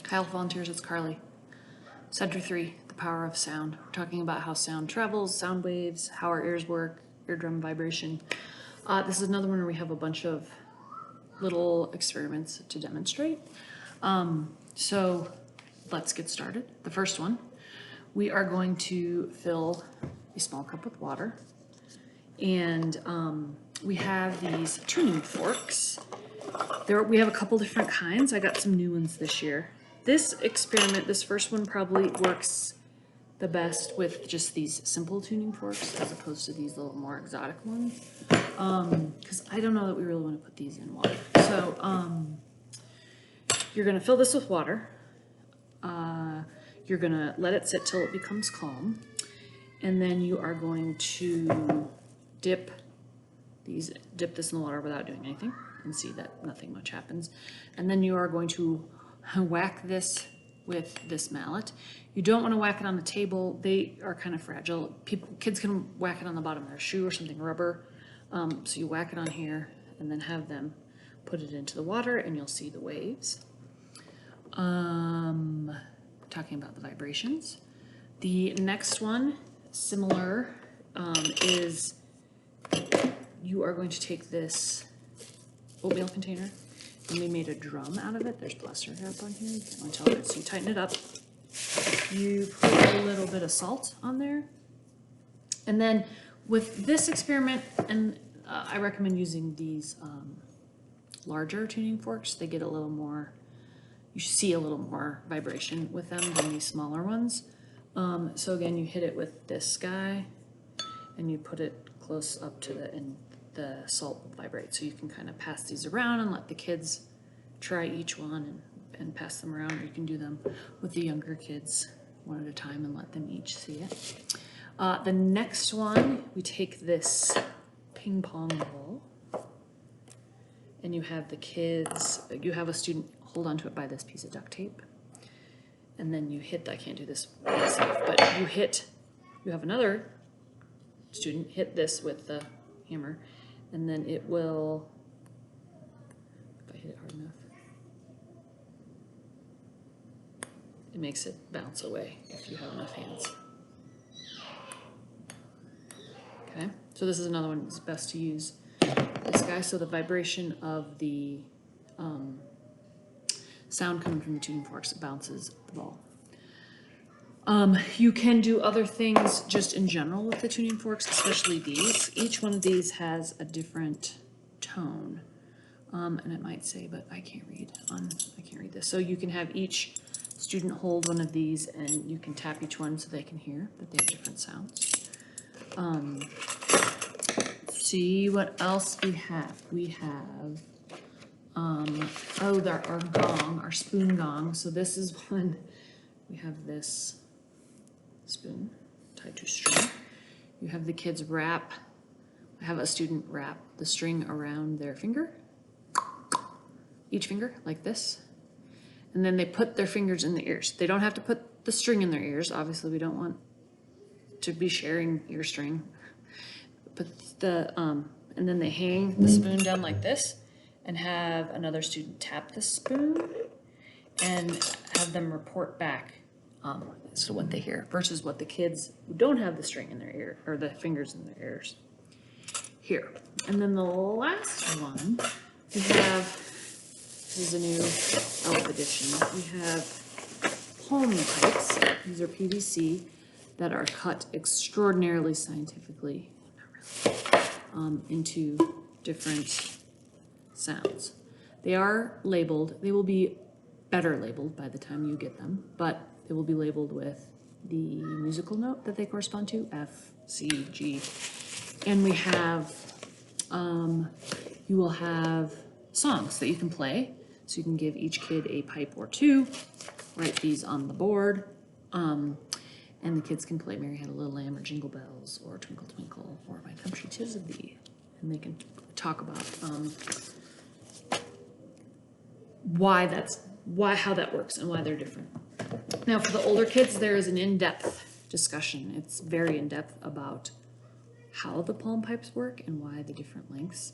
Kyle volunteers, it's Carly. Center 3, the power of sound. We're talking about how sound travels, sound waves, how our ears work, eardrum vibration. This is another one where we have a bunch of little experiments to demonstrate. So let's get started. The first one, we are going to fill a small cup with water. And we have these tuning forks. We have a couple different kinds. I got some new ones this year. This experiment, this first one probably works the best with just these simple tuning forks as opposed to these little more exotic ones. Because I don't know that we really want to put these in water. So you're going to fill this with water. You're going to let it sit till it becomes calm. And then you are going to dip this in the water without doing anything and see that nothing much happens. And then you are going to whack this with this mallet. You don't want to whack it on the table. They are kind of fragile. Kids can whack it on the bottom of their shoe or something rubber. So you whack it on here and then have them put it into the water and you'll see the waves. Talking about the vibrations. The next one, similar, is you are going to take this oatmeal container, and we made a drum out of it. There's plaster up on here. You can't really tell it. So you tighten it up. You put a little bit of salt on there. And then with this experiment, and I recommend using these larger tuning forks. They get a little more, you see a little more vibration with them than these smaller ones. So again, you hit it with this guy, and you put it close up to the salt will vibrate. So you can kind of pass these around and let the kids try each one and pass them around. Or you can do them with the younger kids one at a time and let them each see it. The next one, we take this ping pong ball, and you have the kids, you have a student hold onto it by this piece of duct tape. And then you hit, I can't do this myself, but you have another student hit this with the hammer, and then it will, if I hit it hard enough, it makes it bounce away if you have enough hands. Okay, so this is another one that's best to use this guy, so the vibration of the sound coming from the tuning forks bounces the ball. You can do other things just in general with the tuning forks, especially these. Each one of these has a different tone, and it might say, but I can't read this. So you can have each student hold one of these, and you can tap each one so they can hear that they have different sounds. Let's see what else we have. We have our gong, our spoon gong. So this is one. We have this spoon tied to a string. You have the kids have a student wrap the string around their finger, each finger like this, and then they put their fingers in the ears. They don't have to put the string in their ears. Obviously, we don't want to be sharing ear string. But and then they hang the spoon down like this and have another student tap the spoon and have them report back as to what they hear versus what the kids who don't have the string in their ear or the fingers in their ears hear. And then the last one, we have, this is a new elf edition, we have palm pipes. These are PVC that are cut extraordinarily scientifically, into different sounds. They are labeled, they will be better labeled by the time you get them, but they will be labeled with the musical note that they correspond to, F, C, G. And we have, you will have songs that you can play. So you can give each kid a pipe or two, write these on the board, and the kids can play Mary Had a Little Lamb or Jingle Bells or Twinkle Twinkle or My Country 'Tis of Thee. And they can talk about how that works and why they're different. Now for the older kids, there is an in-depth discussion. It's very in-depth about how the palm pipes work and why the different lengths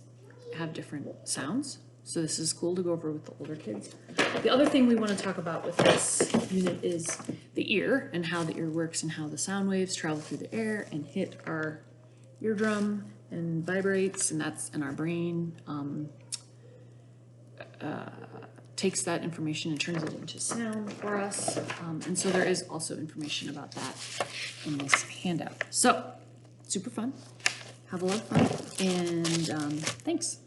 have different sounds. So this is cool to go over with the older kids. The other thing we want to talk about with this unit is the ear and how the ear works and how the sound waves travel through the air and hit our eardrum and vibrates, and that's in our brain. Takes that information and turns it into sound for us. And so there is also information about that in this handout. So super fun. Have a lot of fun, and thanks.